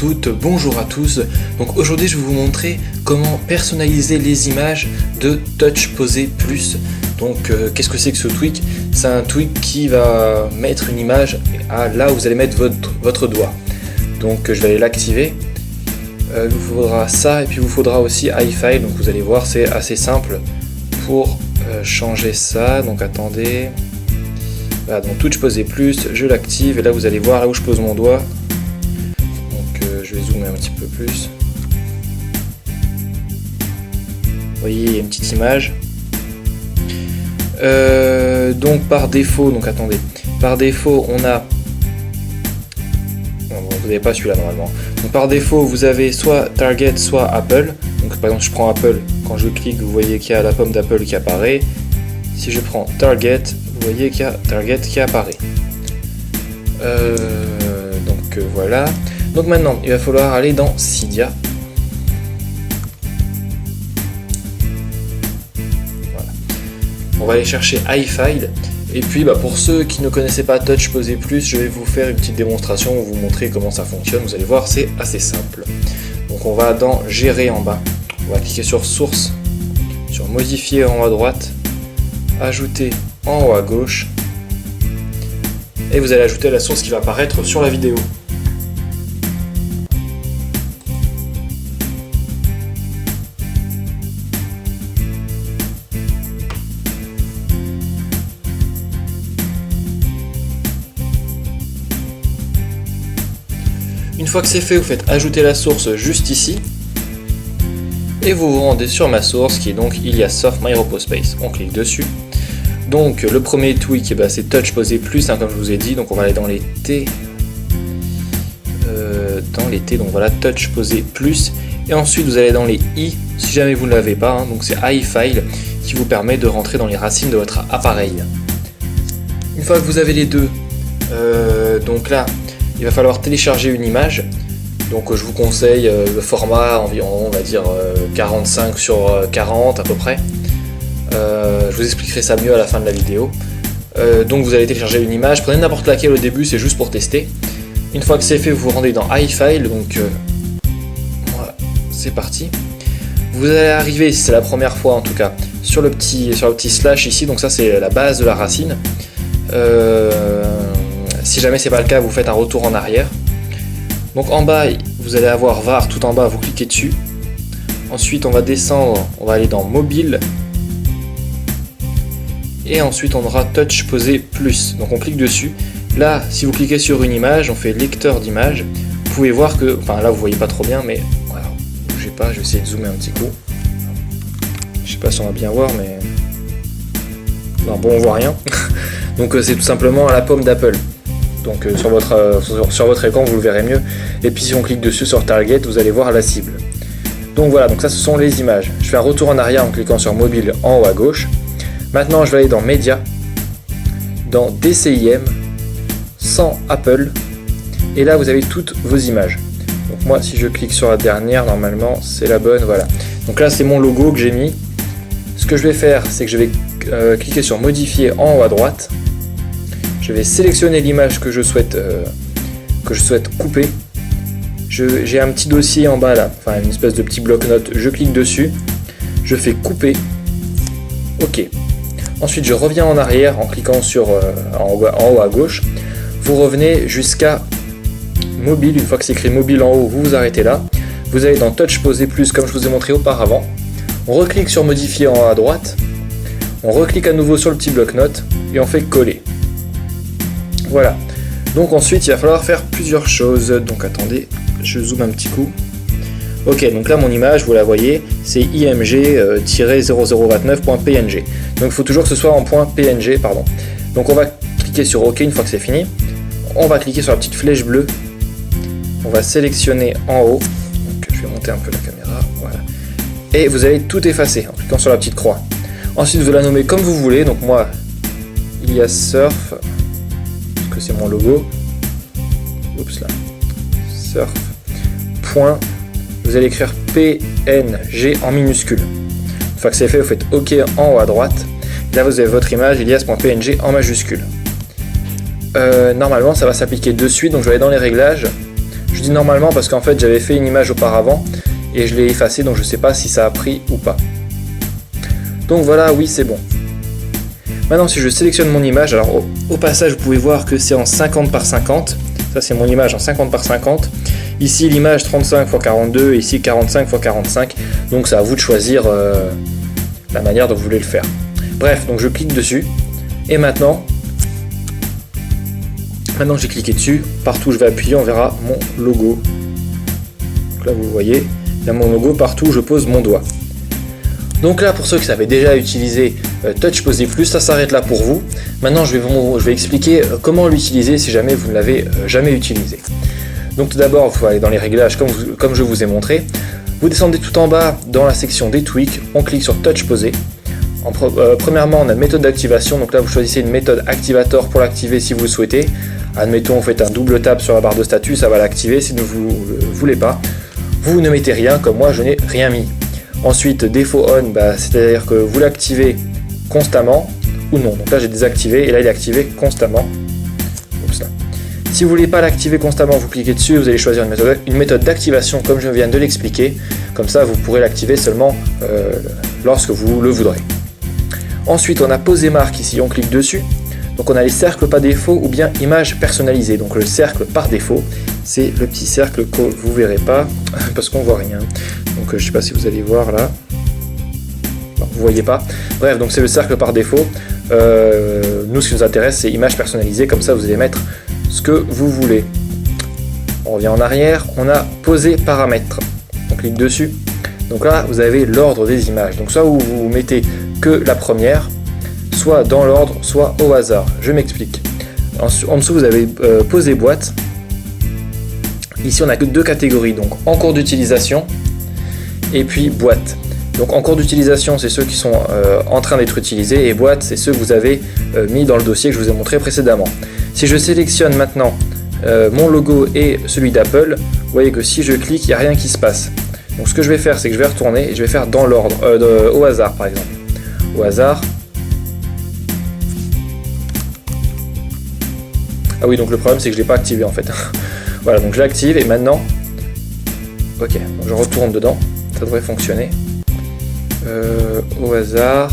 toutes, bonjour à tous. Donc aujourd'hui je vais vous montrer comment personnaliser les images de Touch Poser Plus. Donc qu'est-ce que c'est que ce tweak? C'est un tweak qui va mettre une image à là où vous allez mettre votre doigt. Donc je vais aller l'activer. Il vous faudra ça et puis il vous faudra aussi iFile. Donc vous allez voir, c'est assez simple pour changer ça. Donc attendez. Voilà, donc Touch Poser Plus, je l'active et là vous allez voir là où je pose mon doigt. Donc je vais zoomer un petit peu plus. Vous voyez, il y a une petite image. Donc par défaut, donc attendez, par défaut on a, bon, vous n'avez pas celui-là normalement. Donc par défaut vous avez soit Target, soit Apple. Donc par exemple je prends Apple, quand je clique vous voyez qu'il y a la pomme d'Apple qui apparaît. Si je prends Target, vous voyez qu'il y a Target qui apparaît. Voilà. Donc maintenant, il va falloir aller dans Cydia. Voilà. On va aller chercher iFile. Et puis pour ceux qui ne connaissaient pas Touch Poser Plus, je vais vous faire une petite démonstration, vous montrer comment ça fonctionne. Vous allez voir, c'est assez simple. Donc on va dans Gérer en bas. On va cliquer sur Source, sur Modifier en haut à droite, Ajouter en haut à gauche, et vous allez ajouter la source qui va apparaître sur la vidéo. Une fois que c'est fait, vous faites ajouter la source juste ici et vous vous rendez sur ma source qui est donc Ilias My Repos Space. On clique dessus. Donc le premier tweak, c'est Touch Poser Plus, comme je vous ai dit. Donc on va aller dans les T, donc voilà, Touch Poser Plus, et ensuite vous allez dans les I si jamais vous ne l'avez pas, donc c'est iFile qui vous permet de rentrer dans les racines de votre appareil. Une fois que vous avez les deux, donc là il va falloir télécharger une image. Donc je vous conseille le format environ, on va dire 45 sur 40 à peu près. Je vous expliquerai ça mieux à la fin de la vidéo. Donc vous allez télécharger une image, prenez n'importe laquelle au début, c'est juste pour tester. Une fois que c'est fait, vous vous rendez dans iFile, donc voilà, c'est parti. Vous allez arriver, si c'est la première fois en tout cas, sur le petit slash ici, donc ça c'est la base de la racine. Si jamais c'est pas le cas, vous faites un retour en arrière. Donc en bas, vous allez avoir var tout en bas, vous cliquez dessus. Ensuite on va descendre, on va aller dans mobile. Et ensuite on aura Touch Poser Plus, donc on clique dessus. Là, si vous cliquez sur une image, on fait lecteur d'image. Vous pouvez voir que, enfin là vous voyez pas trop bien, mais voilà, bougez pas, je vais essayer de zoomer un petit coup. Je sais pas si on va bien voir, mais non, bon, on voit rien. Donc c'est tout simplement à la pomme d'Apple. Donc sur votre écran vous le verrez mieux. Et puis si on clique dessus sur Target, vous allez voir la cible. Donc voilà, donc ça ce sont les images. Je fais un retour en arrière en cliquant sur mobile en haut à gauche. Maintenant je vais aller dans Média, dans DCIM, sans Apple, et là vous avez toutes vos images. Donc moi si je clique sur la dernière, normalement c'est la bonne, voilà. Donc là c'est mon logo que j'ai mis. Ce que je vais faire, c'est que je vais cliquer sur Modifier en haut à droite. Je vais sélectionner l'image que je souhaite couper. J'ai un petit dossier en bas là, enfin une espèce de petit bloc-notes, je clique dessus, je fais couper, ok. Ensuite je reviens en arrière en cliquant sur en haut à gauche, vous revenez jusqu'à mobile. Une fois que c'est écrit mobile en haut, vous vous arrêtez là, vous allez dans Touch Poser Plus comme je vous ai montré auparavant, on reclique sur modifier en haut à droite, on reclique à nouveau sur le petit bloc-notes et on fait coller. Voilà, donc ensuite il va falloir faire plusieurs choses, donc attendez, je zoome un petit coup. Ok, donc là mon image, vous la voyez, c'est img-0029.png. Donc il faut toujours que ce soit en .png, pardon. Donc on va cliquer sur OK une fois que c'est fini. On va cliquer sur la petite flèche bleue. On va sélectionner en haut. Donc je vais monter un peu la caméra, voilà. Et vous allez tout effacer en cliquant sur la petite croix. Ensuite vous la nommez comme vous voulez, donc moi, Ilias Surf, parce que c'est mon logo. Oups là. Surf. Point. Vous allez écrire PNG en minuscule. Une fois que c'est fait, vous faites OK en haut à droite. Là, vous avez votre image ilias.png en majuscule. Normalement, ça va s'appliquer de suite. Donc, je vais aller dans les réglages. Je Je dis normalement parce qu'en fait j'avais fait une image auparavant et je l'ai effacée, donc je sais pas si ça a pris ou pas. Donc voilà, oui c'est bon. Maintenant si je sélectionne mon image, alors au passage vous pouvez voir que c'est en 50 par 50, ça c'est mon image en 50 par 50, ici l'image 35 x 42, ici 45 x 45, donc c'est à vous de choisir la manière dont vous voulez le faire. Bref, donc je clique dessus, et maintenant j'ai cliqué dessus, partout où je vais appuyer on verra mon logo. Donc là vous voyez, il y a mon logo partout où je pose mon doigt. Donc là, pour ceux qui savaient déjà utiliser Touch Poser Plus, ça s'arrête là pour vous. Maintenant, je vais expliquer comment l'utiliser si jamais vous ne l'avez jamais utilisé. Donc tout d'abord, il faut aller dans les réglages comme je vous ai montré. Vous descendez tout en bas dans la section des tweaks, on clique sur Touch Poser. Premièrement, on a méthode d'activation, donc là vous choisissez une méthode activator pour l'activer si vous le souhaitez. Admettons, vous faites un double tap sur la barre de statut, ça va l'activer. Si vous ne voulez pas, vous ne mettez rien, comme moi je n'ai rien mis. Ensuite, défaut on, c'est-à-dire que vous l'activez constamment ou non. Donc là j'ai désactivé et là il est activé constamment. Comme ça. Si vous ne voulez pas l'activer constamment, vous cliquez dessus, vous allez choisir une méthode d'activation comme je viens de l'expliquer. Comme ça vous pourrez l'activer seulement lorsque vous le voudrez. Ensuite on a poser marque ici, on clique dessus. Donc on a les cercles par défaut ou bien image personnalisée. Donc le cercle par défaut, c'est le petit cercle que vous verrez pas parce qu'on voit rien. Donc je sais pas si vous allez voir là. Non, vous voyez pas. Bref, donc c'est le cercle par défaut. Nous ce qui nous intéresse c'est image personnalisée, comme ça vous allez mettre ce que vous voulez. On revient en arrière, on a poser paramètres. On clique dessus. Donc là vous avez l'ordre des images. Donc soit vous mettez que la première, soit dans l'ordre, soit au hasard. Je m'explique. En dessous, vous avez poser boîte. Ici, on n'a que deux catégories, donc en cours d'utilisation et puis boîte. Donc en cours d'utilisation, c'est ceux qui sont en train d'être utilisés et boîte, c'est ceux que vous avez mis dans le dossier que je vous ai montré précédemment. Si je sélectionne maintenant mon logo et celui d'Apple, vous voyez que si je clique, il n'y a rien qui se passe. Donc ce que je vais faire, c'est que je vais retourner et je vais faire dans l'ordre, au hasard par exemple. Au hasard. Ah oui, donc le problème c'est que je ne l'ai pas activé en fait. Voilà, donc je l'active et maintenant, ok, donc je retourne dedans, ça devrait fonctionner. Au hasard.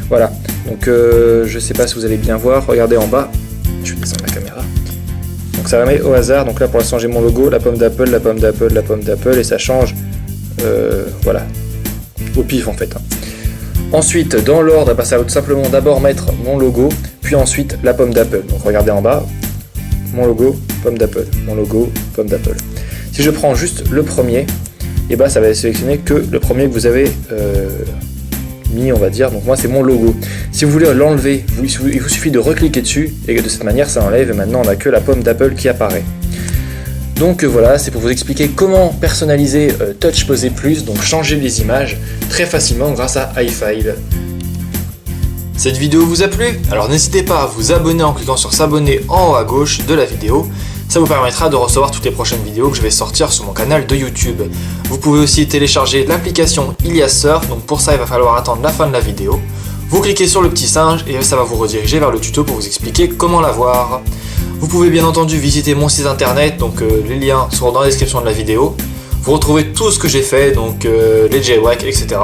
Voilà, donc je sais pas si vous allez bien voir, regardez en bas, je vais descendre la caméra. Donc ça va mettre au hasard, donc là pour l'instant j'ai mon logo, la pomme d'Apple, la pomme d'Apple, la pomme d'Apple, et ça change, voilà, au pif en fait. Ensuite, dans l'ordre, ça va tout simplement d'abord mettre mon logo, puis ensuite la pomme d'Apple. Donc regardez en bas, mon logo, pomme d'Apple, mon logo, pomme d'Apple. Si je prends juste le premier, et ça va sélectionner que le premier que vous avez mis, on va dire. Donc moi c'est mon logo. Si vous voulez l'enlever, il vous suffit de recliquer dessus, et de cette manière ça enlève, et maintenant on n'a que la pomme d'Apple qui apparaît. Donc voilà, c'est pour vous expliquer comment personnaliser Touch Poser Plus, donc changer les images très facilement grâce à iFile. Cette vidéo vous a plu? Alors n'hésitez pas à vous abonner en cliquant sur s'abonner en haut à gauche de la vidéo. Ça vous permettra de recevoir toutes les prochaines vidéos que je vais sortir sur mon canal de YouTube. Vous pouvez aussi télécharger l'application Iliasurf, donc pour ça il va falloir attendre la fin de la vidéo. Vous cliquez sur le petit singe et ça va vous rediriger vers le tuto pour vous expliquer comment l'avoir. Vous pouvez bien entendu visiter mon site internet, donc les liens seront dans la description de la vidéo. Vous retrouvez tout ce que j'ai fait, donc les jailbreaks, etc.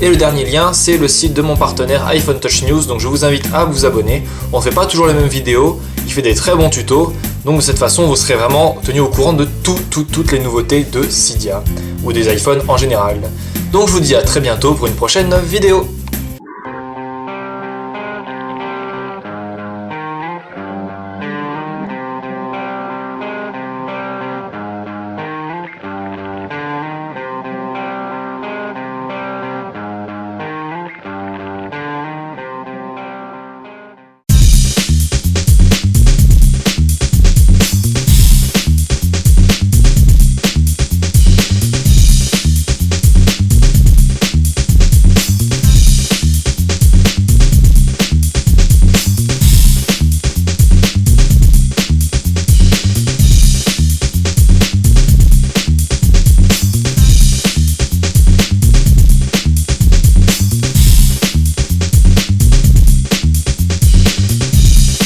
Et le dernier lien, c'est le site de mon partenaire iPhone Touch News, donc je vous invite à vous abonner. On ne fait pas toujours les mêmes vidéos, il fait des très bons tutos, donc de cette façon vous serez vraiment tenu au courant de toutes les nouveautés de Cydia, ou des iPhones en général. Donc je vous dis à très bientôt pour une prochaine vidéo.